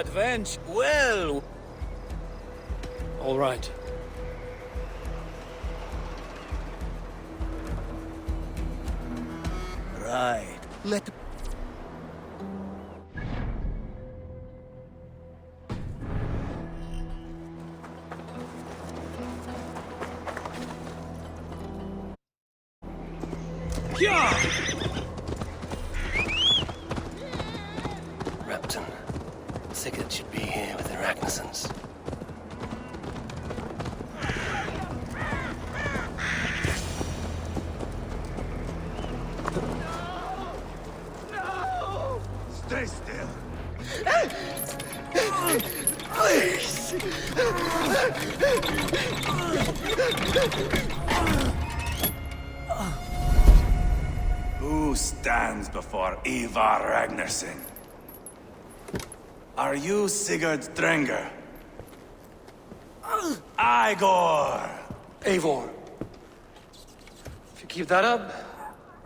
advance. Well... All right. Right. Let... Repton. Sigurd should be here with the Ragnarsons. Stay still. Please! Who stands before Ivar Ragnarsson? Are you Sigurd Drenger? Igor! Eivor. If you keep that up,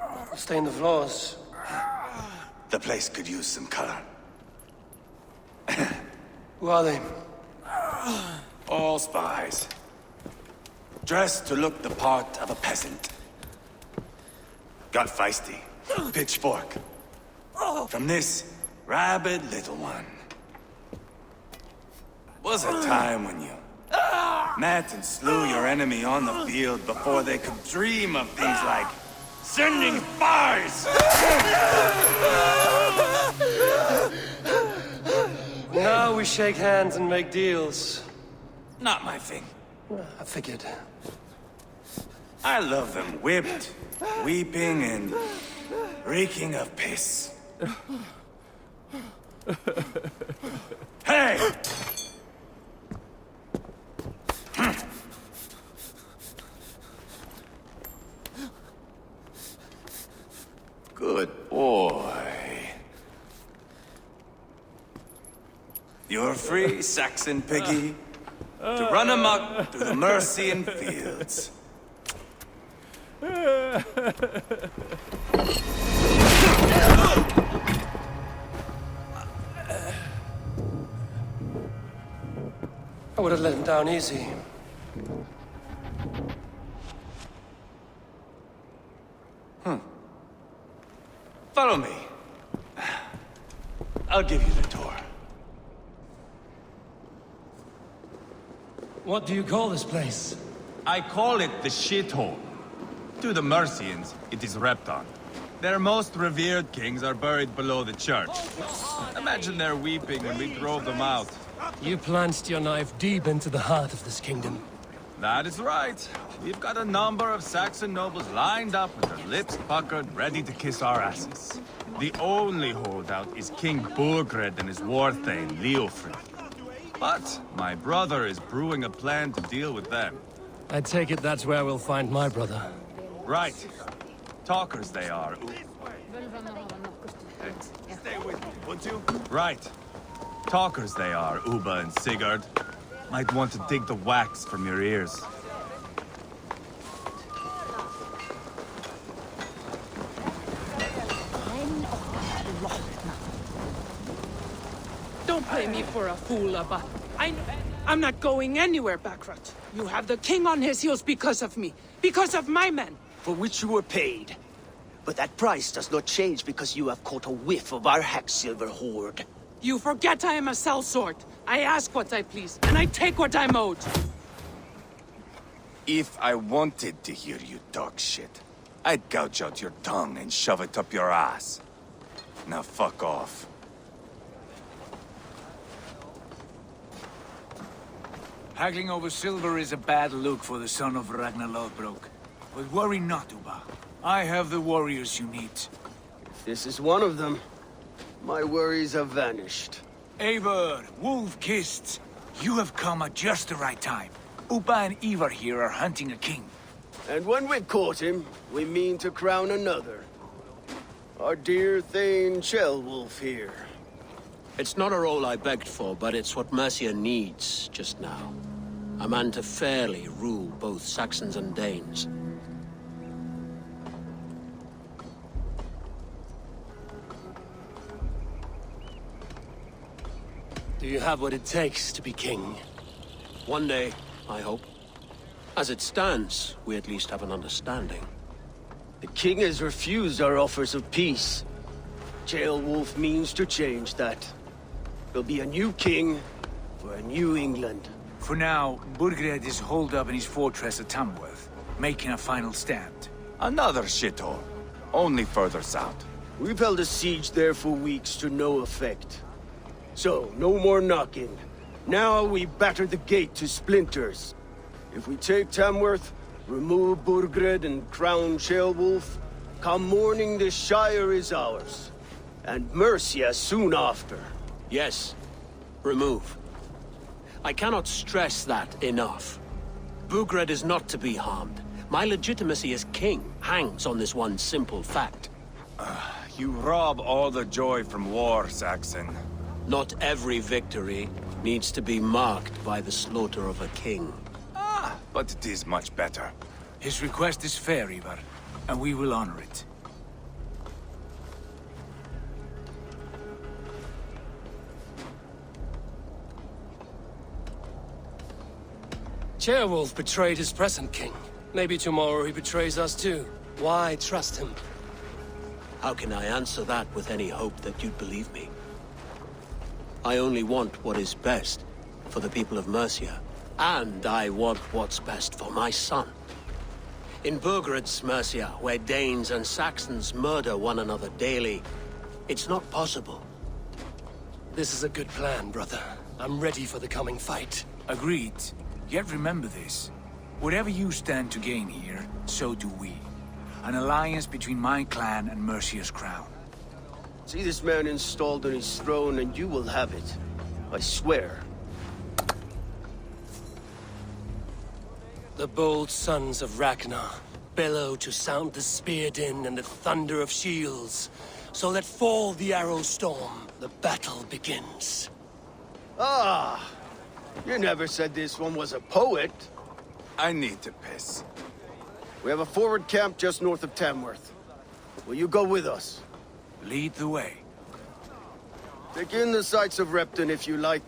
I'll stain the floors. The place could use some color. Who are they? All spies. Dressed to look the part of a peasant. Got feisty. Pitchfork. From this rabid little one. Was a time when you met and slew your enemy on the field before they could dream of things like sending spies! Now we shake hands and make deals. Not my thing. I figured. I love them whipped, weeping, and reeking of piss. Hey! Good boy. You're free, Saxon piggy, to run amok through the Mercian fields. I would have let him down easy. Follow me. I'll give you the tour. What do you call this place? I call it the shithole. To the Mercians, it is Repton. Their most revered kings are buried below the church. Imagine their weeping when we drove them out. You plunged your knife deep into the heart of this kingdom. That is right. We've got a number of Saxon nobles lined up with their lips puckered, ready to kiss our asses. The only holdout is King Burgred and his war thane, Leofrid. But my brother is brewing a plan to deal with them. I take it that's where we'll find my brother. Right. Talkers they are. Stay with me, won't you? Right. Talkers they are, Uba and Sigurd. Might want to dig the wax from your ears. Don't play me for a fool, Abba. I'm not going anywhere, Backrot. You have the king on his heels because of me. Because of my men. For which you were paid. But that price does not change because you have caught a whiff of our Hacksilver hoard. You forget I am a sellsword. I ask what I please, and I take what I'm owed. If I wanted to hear you talk shit, I'd gouge out your tongue and shove it up your ass. Now fuck off. Haggling over silver is a bad look for the son of Ragnar Lothbrok. But worry not, Uba. I have the warriors you need. This is one of them. My worries have vanished. Eivor, wolf-kissed. You have come at just the right time. Uba and Ivar here are hunting a king. And when we've caught him, we mean to crown another. Our dear Thane Chelwolf here. It's not a role I begged for, but it's what Mercia needs just now. A man to fairly rule both Saxons and Danes. Do you have what it takes to be king? One day, I hope. As it stands, we at least have an understanding. The king has refused our offers of peace. Ceolwulf means to change that. There'll be a new king for a new England. For now, Burgred is holed up in his fortress at Tamworth, making a final stand. Another shithole. Only further south. We've held a siege there for weeks to no effect. So, no more knocking. Now we batter the gate to splinters. If we take Tamworth, remove Burgred and crown Ceolwulf, come morning the Shire is ours. And Mercia soon after. Yes, remove. I cannot stress that enough. Burgred is not to be harmed. My legitimacy as king hangs on this one simple fact. You rob all the joy from war, Saxon. Not every victory needs to be marked by the slaughter of a king. But it is much better. His request is fair, Ivar, and we will honor it. Ceolwulf betrayed his present king. Maybe tomorrow he betrays us too. Why trust him? How can I answer that with any hope that you'd believe me? I only want what is best for the people of Mercia. And I want what's best for my son. In Burgred's Mercia, where Danes and Saxons murder one another daily, it's not possible. This is a good plan, brother. I'm ready for the coming fight. Agreed. Yet remember this. Whatever you stand to gain here, so do we. An alliance between my clan and Mercia's crown. See this man installed on his throne and you will have it. I swear. The bold sons of Ragnar bellow to sound the spear din and the thunder of shields. So let fall the arrow storm. The battle begins. Ah! You never said this one was a poet. I need to piss. We have a forward camp just north of Tamworth. Will you go with us? Lead the way. Take in the sights of Repton if you like.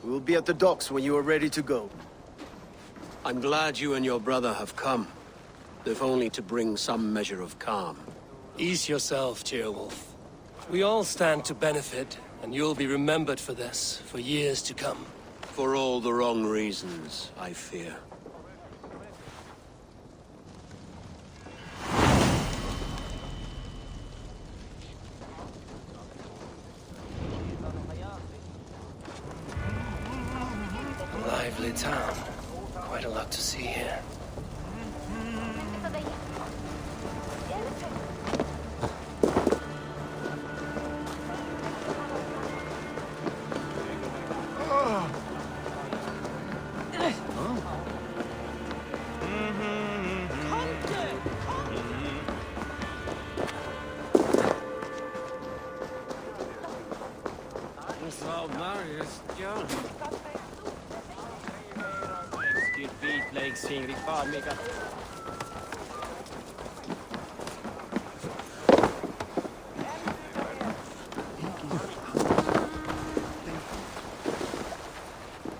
We will be at the docks when you are ready to go. I'm glad you and your brother have come, if only to bring some measure of calm. Ease yourself, Ceolwulf. We all stand to benefit, and you'll be remembered for this, for years to come. For all the wrong reasons, I fear. A lively town. Quite a lot to see here.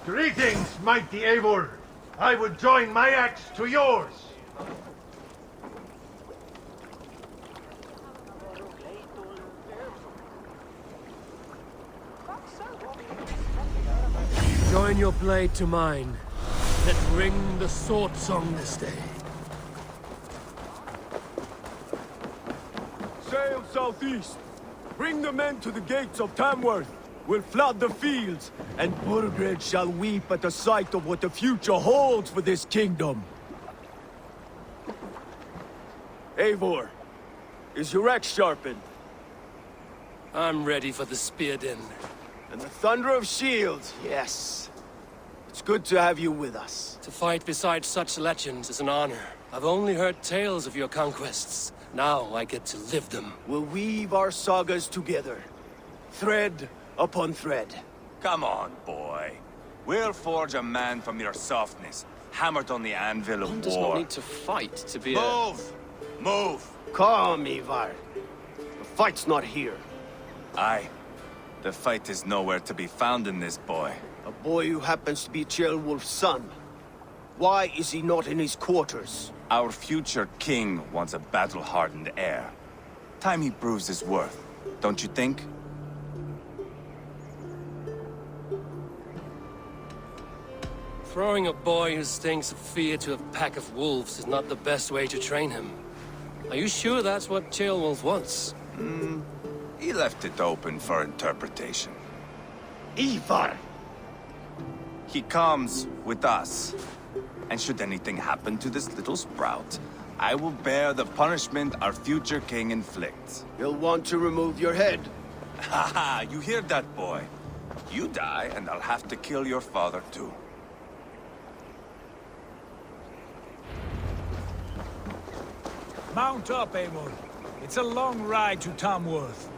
Greetings, mighty Eivor. I would join my axe to yours. Join your blade to mine. Let ring the sword song this day. Sail southeast. Bring the men to the gates of Tamworth. We'll flood the fields, and Burgred shall weep at the sight of what the future holds for this kingdom. Eivor, is your axe sharpened? I'm ready for the spear din. And the thunder of shields, yes. It's good to have you with us. To fight beside such legends is an honor. I've only heard tales of your conquests. Now I get to live them. We'll weave our sagas together, thread upon thread. Come on, boy. We'll forge a man from your softness, hammered on the anvil of One war. does not need to fight to be Move! Move! Calm, Ivar. The fight's not here. Aye. The fight is nowhere to be found in this boy. A boy who happens to be Ceolwulf's son. Why is he not in his quarters? Our future king wants a battle-hardened heir. Time he proves his worth, don't you think? Throwing a boy who stinks of fear to a pack of wolves is not the best way to train him. Are you sure that's what Ceolwulf wants? He left it open for interpretation. Ivar! He comes with us. And should anything happen to this little sprout, I will bear the punishment our future king inflicts. He'll want to remove your head. Haha, you hear that, boy? You die, and I'll have to kill your father, too. Mount up, Eivor. It's a long ride to Tamworth.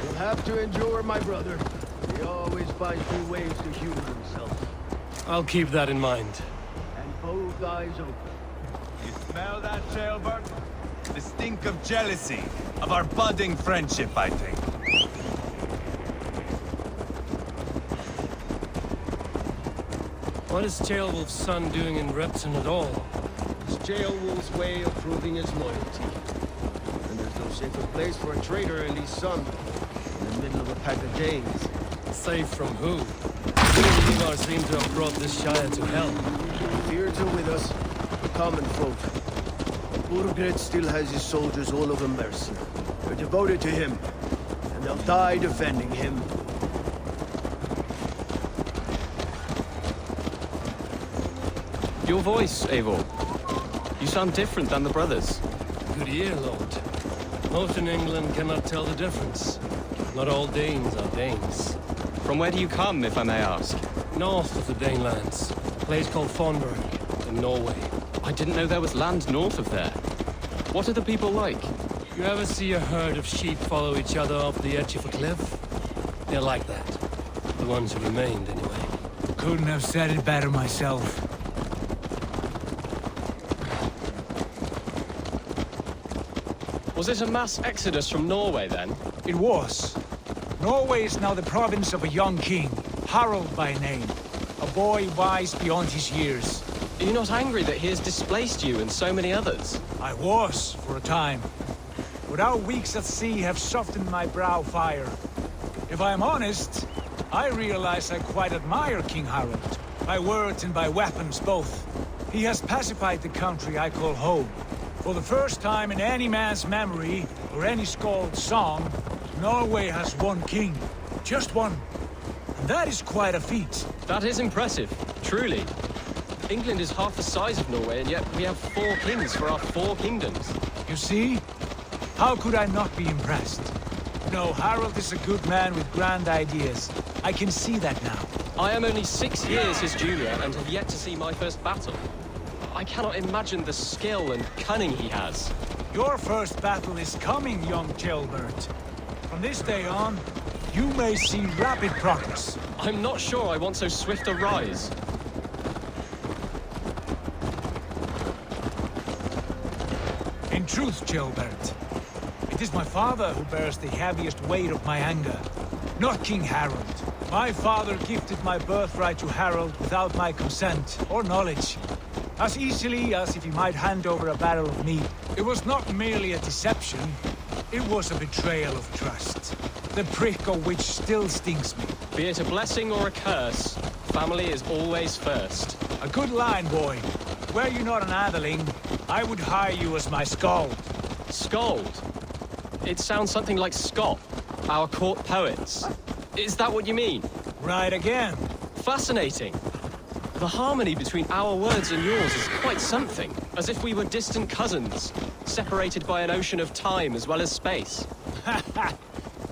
You'll have to endure, my brother. He always finds new ways to humor himself. I'll keep that in mind. And both eyes open. You smell that, Jailbird? The stink of jealousy, of our budding friendship, I think. What is Ceolwulf's son doing in Repton at all? It's Ceolwulf's way of proving his loyalty. And there's no safer place for a traitor and his son in the middle of a pack of Danes. Safe from who? Ivar seemed to have brought this Shire to hell. Fears are with us, the common folk. Burgred still has his soldiers all over Mercia. They're devoted to him, and they'll die defending him. Your voice, Eivor. You sound different than the brothers. Good ear, Lord. Most in England cannot tell the difference. Not all Danes are Danes. From where do you come, if I may ask? North of the Danelands. A place called Thornburg, in Norway. I didn't know there was land north of there. What are the people like? You ever see a herd of sheep follow each other off the edge of a cliff? They're like that. The ones who remained, anyway. Couldn't have said it better myself. Was it a mass exodus from Norway, then? It was. Norway is now the province of a young king, Harald by name. A boy wise beyond his years. Are you not angry that he has displaced you and so many others? I was, for a time. But our weeks at sea have softened my brow fire. If I am honest, I realize I quite admire King Harald. By words and by weapons, both. He has pacified the country I call home. For the first time in any man's memory, or any skald's song, Norway has one king. Just one. And that is quite a feat. That is impressive, truly. England is half the size of Norway, and yet we have 4 kings for our 4 kingdoms. You see? How could I not be impressed? No, Harald is a good man with grand ideas. I can see that now. I am only 6 years his junior and have yet to see my first battle. I cannot imagine the skill and cunning he has. Your first battle is coming, young Ceolbert. From this day on, you may see rapid progress. I'm not sure I want so swift a rise. In truth, Ceolbert, it is my father who bears the heaviest weight of my anger, not King Harald. My father gifted my birthright to Harald without my consent or knowledge. As easily as if he might hand over a barrel of meat. It was not merely a deception, it was a betrayal of trust. The prick of which still stings me. Be it a blessing or a curse, family is always first. A good line, boy. Were you not an atheling, I would hire you as my skald. Skald? It sounds something like Scott, our court poets. Is that what you mean? Right again. Fascinating. The harmony between our words and yours is quite something. As if we were distant cousins, separated by an ocean of time as well as space.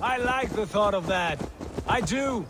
I like the thought of that. I do.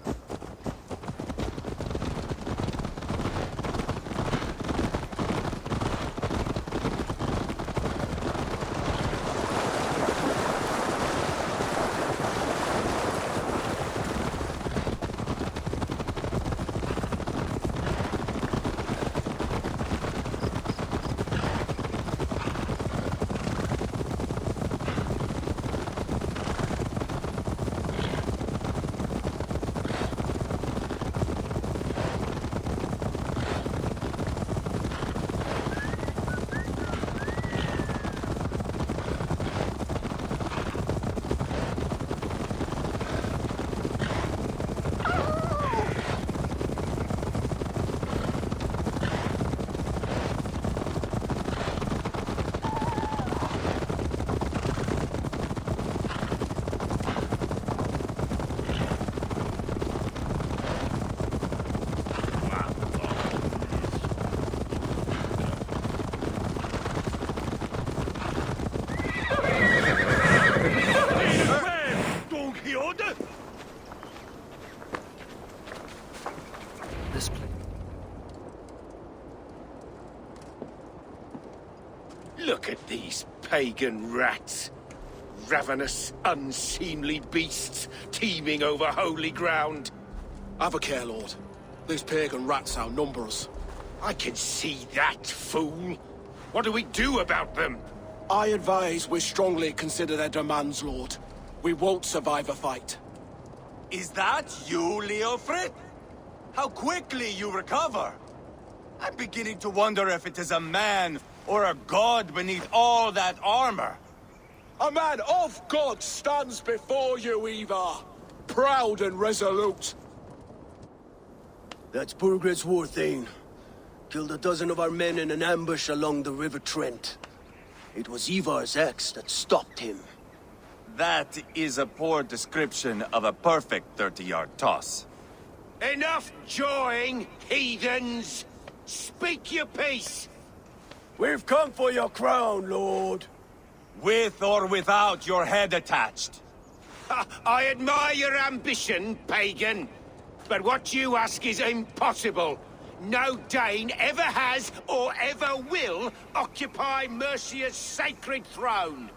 this place. Look at these pagan rats. Ravenous, unseemly beasts teeming over holy ground. Have a care, Lord. These pagan rats outnumber us. I can see that, fool. What do we do about them? I advise we strongly consider their demands, Lord. We won't survive a fight. Is that you, Leofrid? How quickly you recover! I'm beginning to wonder if it is a man or a god beneath all that armor. A man of God stands before you, Ivar. Proud and resolute. That's Burgred's war thane. Killed a dozen of our men in an ambush along the River Trent. It was Ivar's axe that stopped him. That is a poor description of a perfect 30-yard toss. Enough jawing, heathens! Speak your piece! We've come for your crown, Lord. With or without your head attached. I admire your ambition, pagan. But what you ask is impossible. No Dane ever has or ever will occupy Mercia's sacred throne.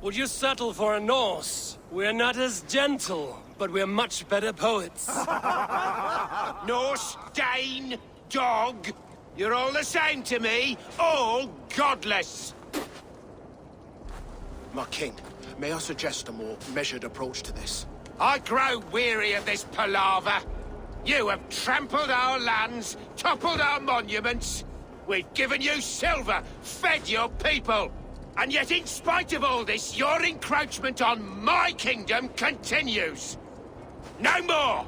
Would you settle for a Norse? We're not as gentle, but we're much better poets. Norse, Dane, dog. You're all the same to me. All godless. My king, may I suggest a more measured approach to this? I grow weary of this palaver. You have trampled our lands, toppled our monuments. We've given you silver, fed your people. And yet, in spite of all this, your encroachment on my kingdom continues. No more!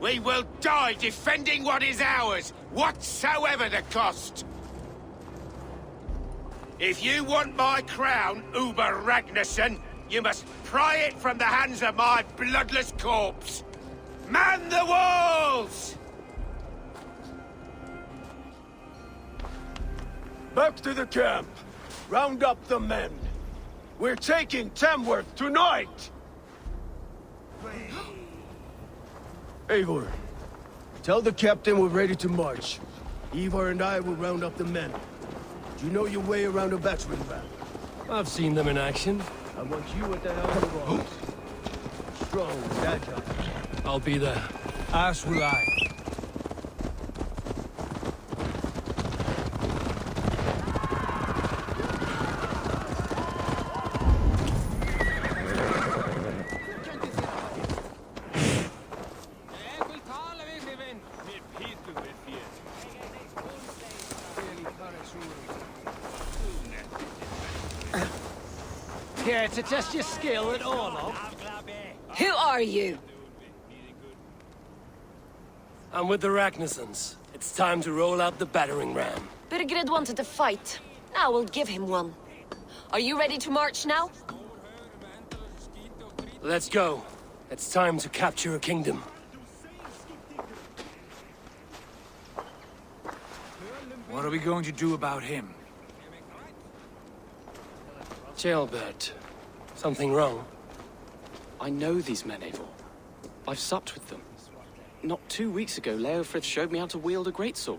We will die defending what is ours, whatsoever the cost. If you want my crown, Uber Ragnarsson, you must pry it from the hands of my bloodless corpse. Man the walls! Back to the camp. Round up the men. We're taking Tamworth tonight! Eivor, tell the captain we're ready to march. Ivar and I will round up the men. Do you know your way around a battering ram? I've seen them in action. I want you at the helm of arms. Strong and agile. I'll be there. As will I. Here to test your skill at Orlog? Who are you? I'm with the Ragnarssons. It's time to roll out the battering ram. Burgred wanted to fight. Now we'll give him one. Are you ready to march now? Let's go. It's time to capture a kingdom. What are we going to do about him? Jailbert. Something wrong? I know these men, Eivor. I've supped with them. Not 2 weeks ago, Leofrid showed me how to wield a greatsword.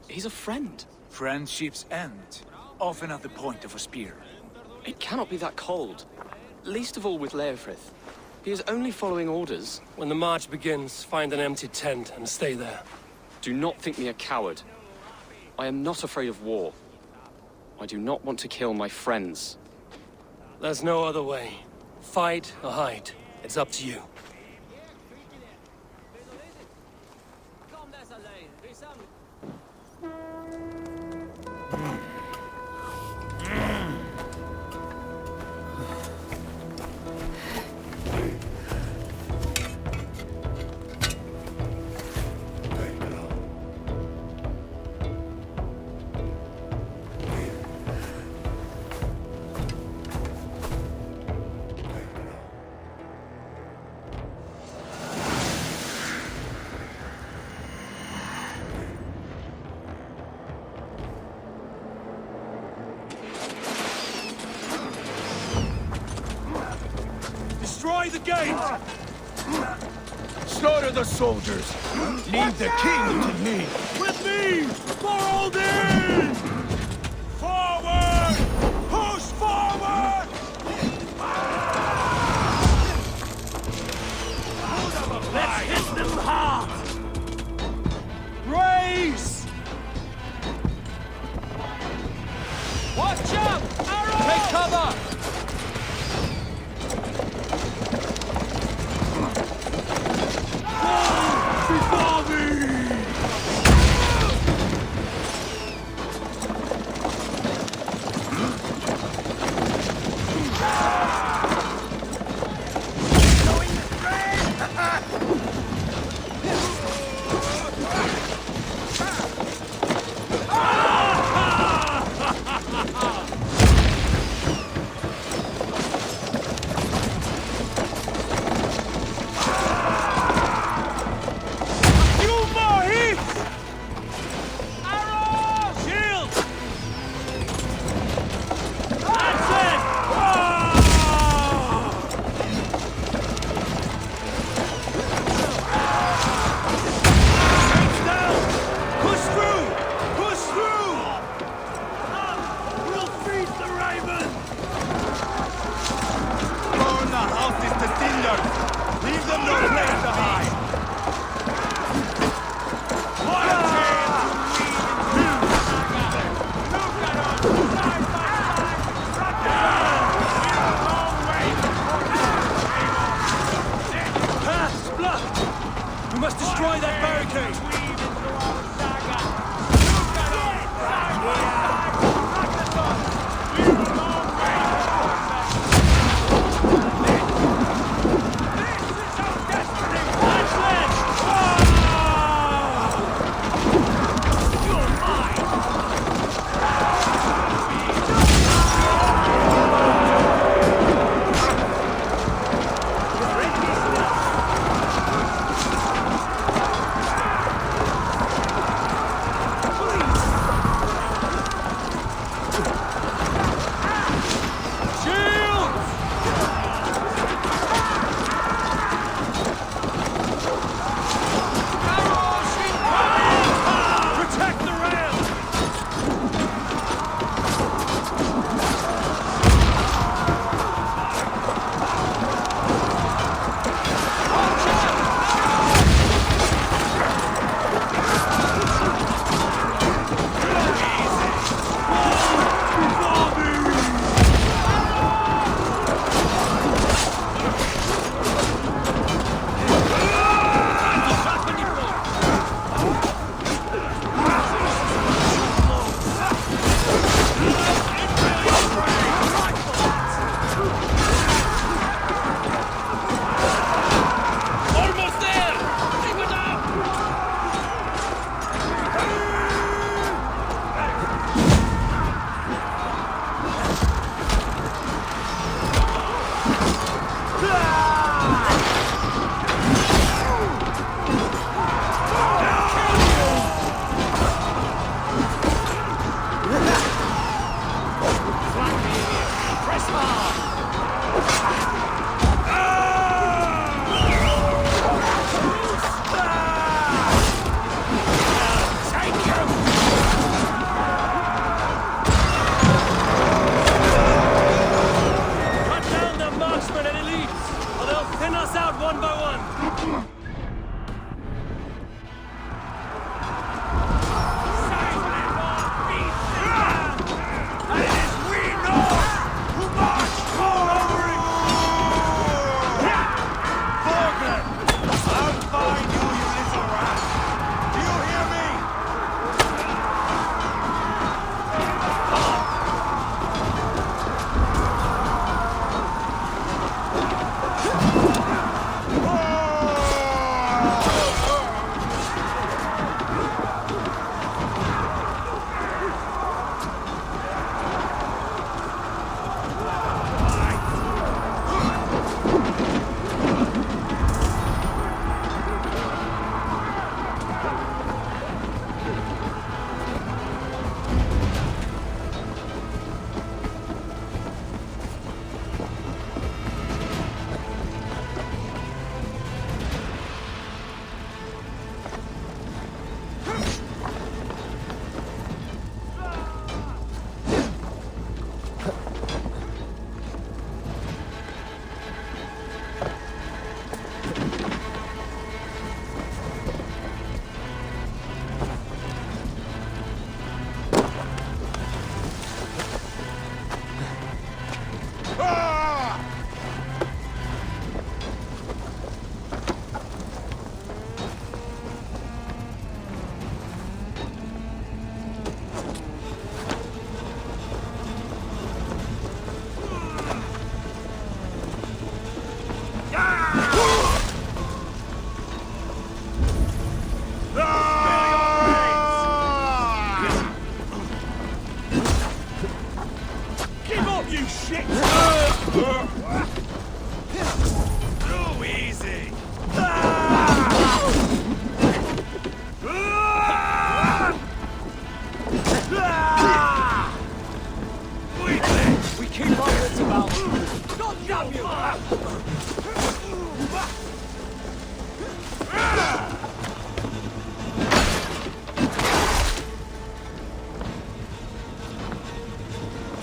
He's a friend. Friendships end, often at the point of a spear. It cannot be that cold. Least of all with Leofrid. He is only following orders. When the march begins, find an empty tent and stay there. Do not think me a coward. I am not afraid of war. I do not want to kill my friends. There's no other way. Fight or hide. It's up to you. Destroy the gate! Slaughter the soldiers! Leave the king to me! With me! For Odin! Forward! Push forward! Let's hit them hard! Race! Watch out! Arrow! Take cover! Before me!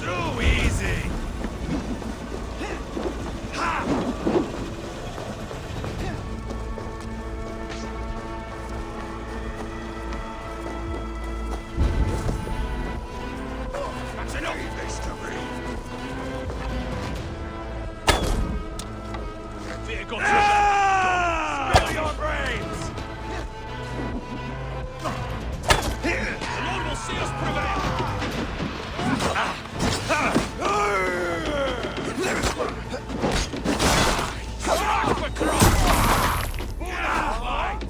Too easy! Spill your brains! The Lord will see us prevail! Strike the cross! Fight!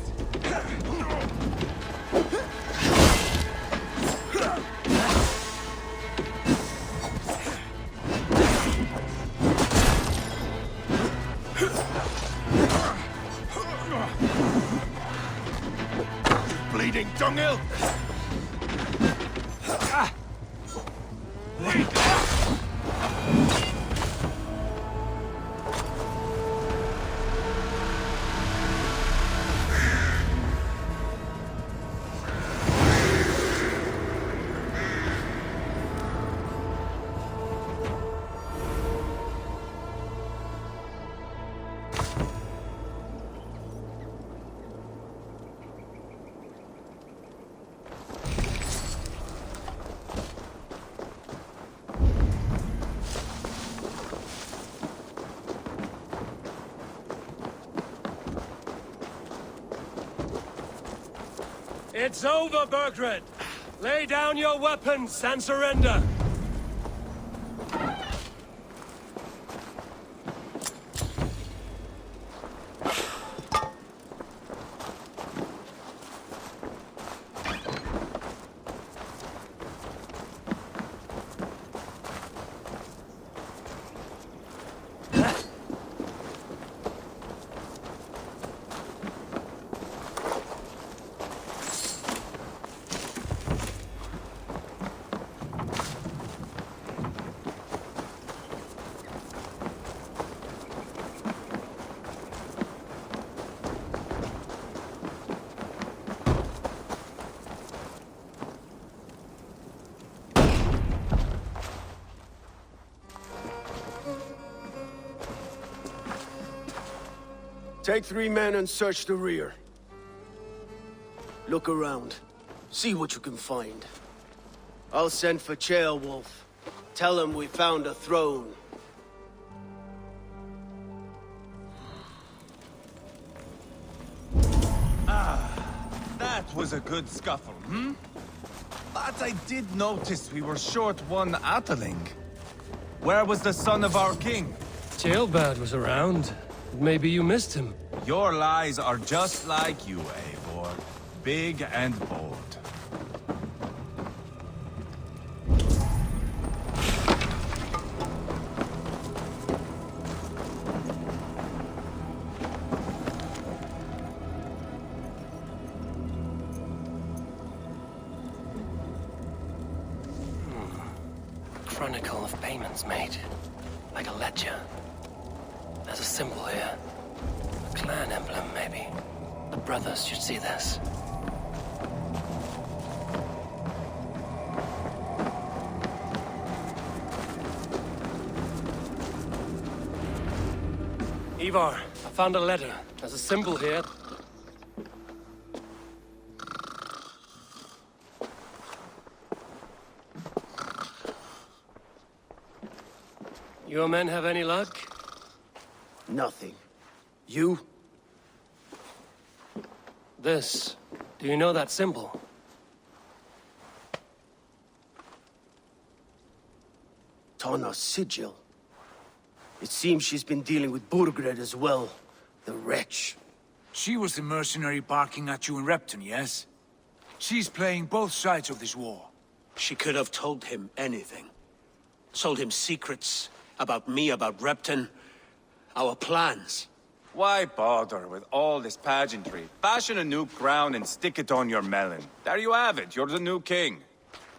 Bleeding dunghill! It's over, Burgred! Lay down your weapons and surrender! Take 3 men and search the rear. Look around. See what you can find. I'll send for Ceolwulf. Tell him we found a throne. That was a good scuffle, hmm? But I did notice we were short one Atheling. Where was the son of our king? Ceolbad was around. Maybe you missed him. Your lies are just like you, Eivor. Big and bold. Chronicle of payments made. Like a ledger. There's a symbol here. A clan emblem, maybe. The brothers should see this. Ivar, I found a letter. There's a symbol here. Your men have any luck? Nothing. You? This. Do you know that symbol? Tana's sigil. It seems she's been dealing with Burgred as well. The wretch. She was the mercenary barking at you in Repton, yes? She's playing both sides of this war. She could have told him anything. Told him secrets about me, about Repton, our plans. Why bother with all this pageantry? Fashion a new crown and stick it on your melon. There you have it, you're the new king.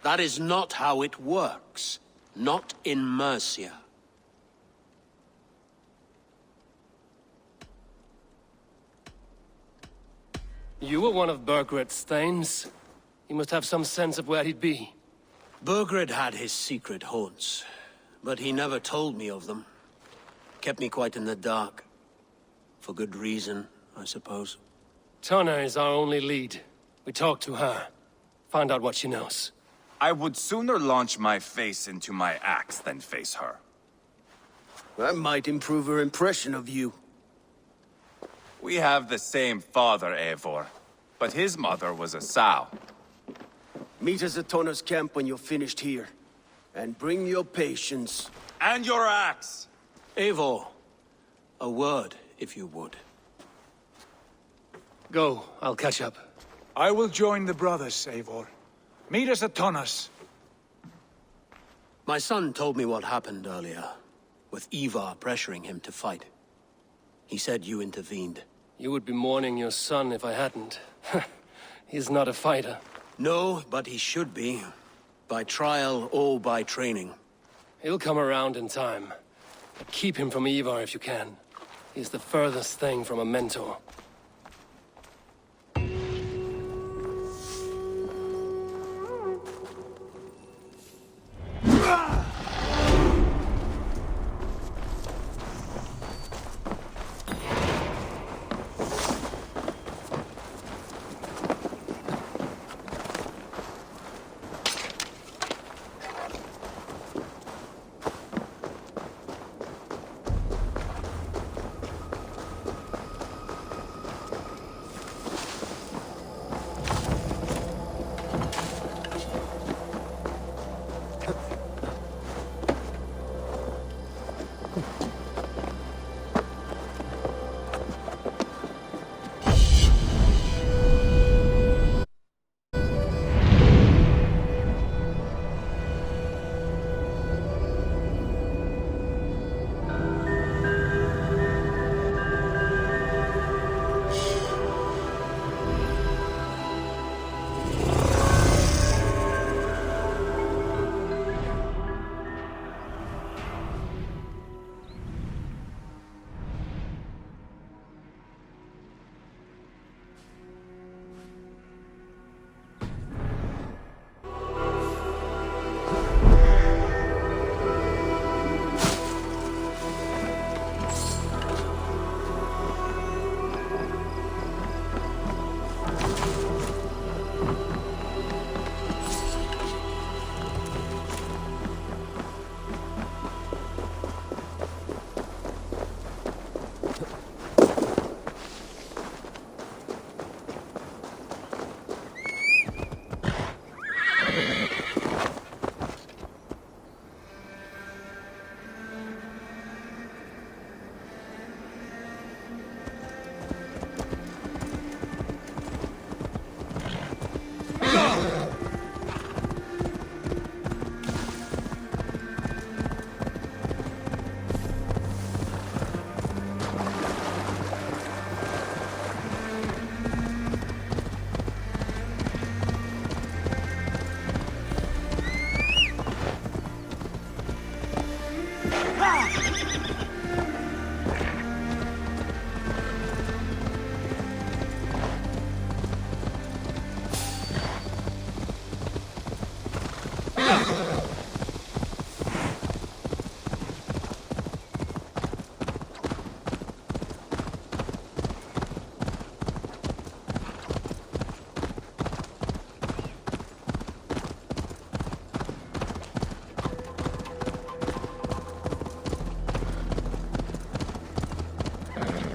That is not how it works. Not in Mercia. You were one of Burgred's thanes. He must have some sense of where he'd be. Burgred had his secret haunts, but he never told me of them. Kept me quite in the dark. For good reason, I suppose. Tonna is our only lead. We talk to her. Find out what she knows. I would sooner launch my face into my axe than face her. That might improve her impression of you. We have the same father, Eivor, but his mother was a sow. Meet us at Tonna's camp when you're finished here. And bring your patience. And your axe! Eivor, a word, if you would. Go, I'll catch up. I will join the brothers, Eivor. Meet us at Tonna's. My son told me what happened earlier, with Ivar pressuring him to fight. He said you intervened. You would be mourning your son if I hadn't. He's not a fighter. No, but he should be. By trial or by training. He'll come around in time. But keep him from Ivar if you can. He's the furthest thing from a mentor.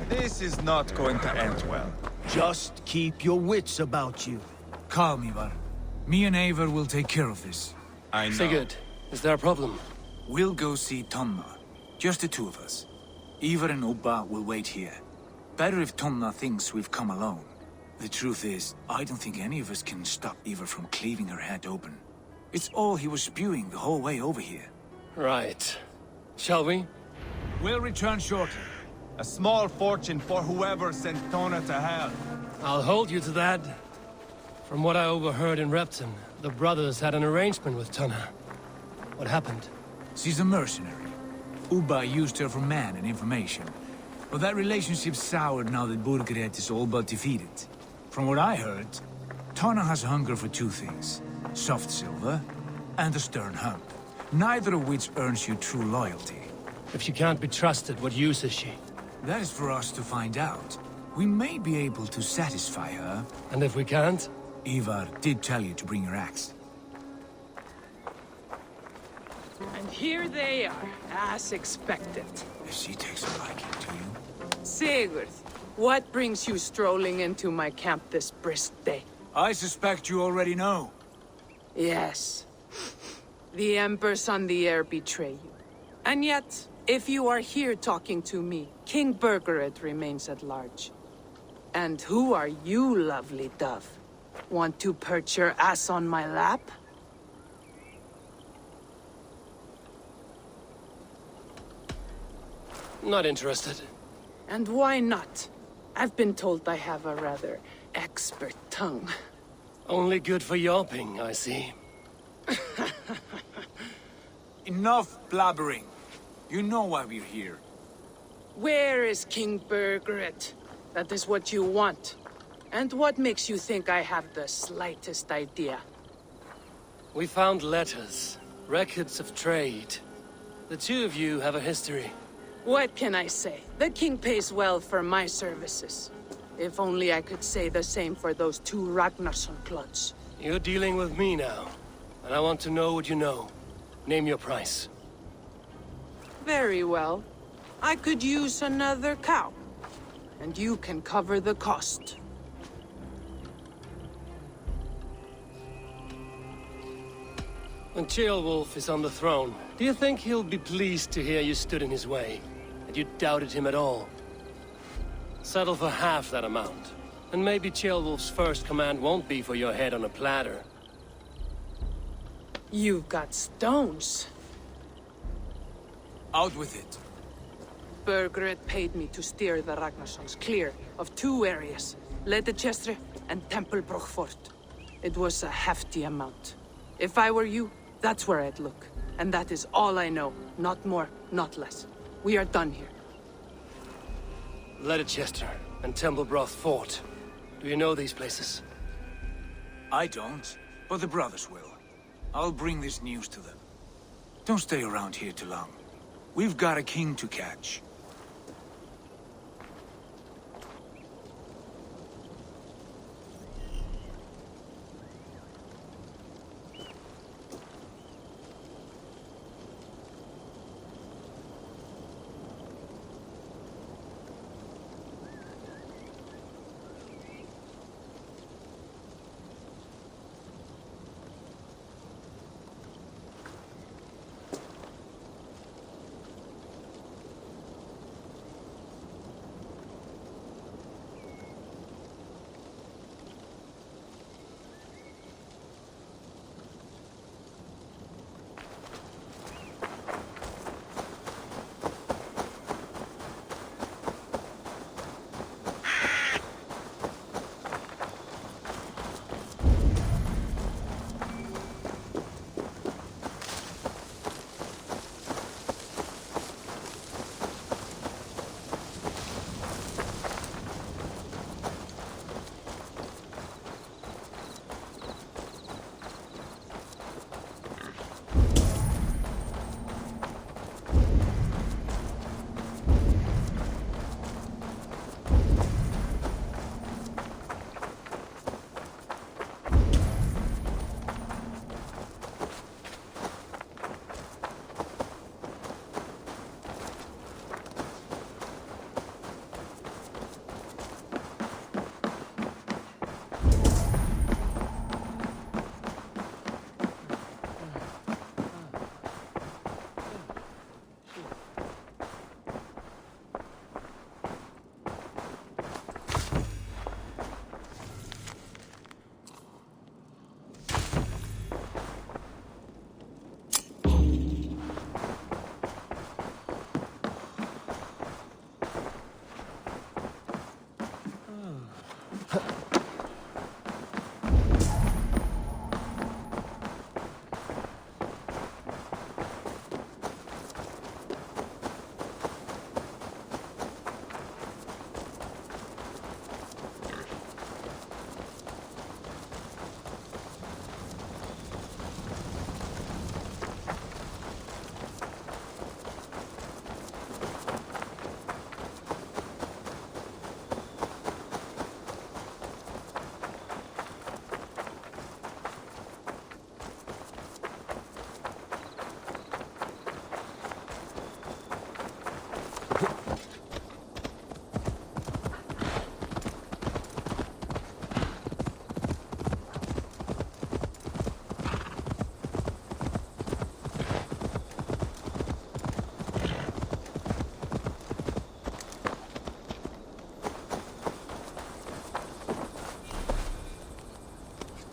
This is not going to end well. Just keep your wits about you. Calm, Ivar. Me and Eivor will take care of this. I know. Sigurd, is there a problem? We'll go see Tonna. Just the two of us. Ivar and Ubba will wait here. Better if Tonna thinks we've come alone. The truth is, I don't think any of us can stop Ivar from cleaving her head open. It's all he was spewing the whole way over here. Right. Shall we? We'll return shortly. A small fortune for whoever sent Tonna to hell. I'll hold you to that. From what I overheard in Repton, the brothers had an arrangement with Tonna. What happened? She's a mercenary. Ubba used her for man and information. But that relationship soured now that Burgred is all but defeated. From what I heard, Tana has hunger for two things. Soft silver and a stern hump. Neither of which earns you true loyalty. If she can't be trusted, what use is she? That is for us to find out. We may be able to satisfy her. And if we can't? Ivar did tell you to bring your axe. And here they are, as expected. She takes a liking to you. Sigurd, what brings you strolling into my camp this brisk day? I suspect you already know. Yes. The Embers on the air betray you. And yet, if you are here talking to me, King Birgered remains at large. And who are you, lovely dove? Want to perch your ass on my lap? Not interested. And why not? I've been told I have a rather expert tongue. Only good for yawping, I see. Enough blabbering. You know why we're here. Where is King Birgered? That is what you want. And what makes you think I have the slightest idea? We found letters, records of trade. The two of you have a history. What can I say? The king pays well for my services. If only I could say the same for those two Ragnarsson clods. You're dealing with me now, and I want to know what you know. Name your price. Very well. I could use another cow. And you can cover the cost. When Ceolwulf is on the throne, do you think he'll be pleased to hear you stood in his way? That you doubted him at all? Settle for half that amount. And maybe Ceolwulf's first command won't be for your head on a platter. You've got stones. Out with it. Birgered paid me to steer the Ragnarssons clear of two areas, Leitechestre and Templebroch Fort. It was a hefty amount. If I were you, that's where I'd look. And that is all I know. Not more, not less. We are done here. Leitechestre and Templebroch Fort. Do you know these places? I don't, but the brothers will. I'll bring this news to them. Don't stay around here too long. We've got a king to catch.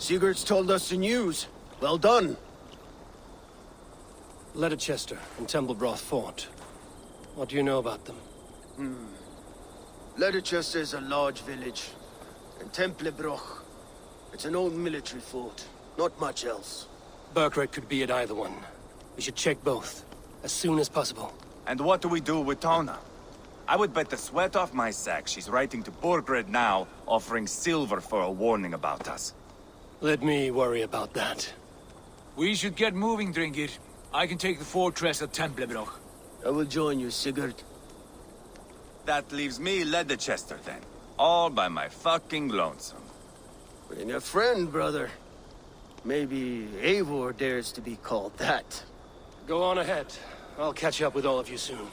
Sigurd's told us the news. Well done. Leicester and Templebroth fought. What do you know about them? Leicester is a large village. And Templebroch, it's an old military fort. Not much else. Burkred could be at either one. We should check both, as soon as possible. And what do we do with Tona? I would bet the sweat off my sack she's writing to Burgred now, offering silver for a warning about us. Let me worry about that. We should get moving, Dringir. I can take the fortress of Templebroch. I will join you, Sigurd. That leaves me Leicester then. All by my fucking lonesome. Bring a friend, brother. Maybe Eivor dares to be called that. Go on ahead. I'll catch up with all of you soon.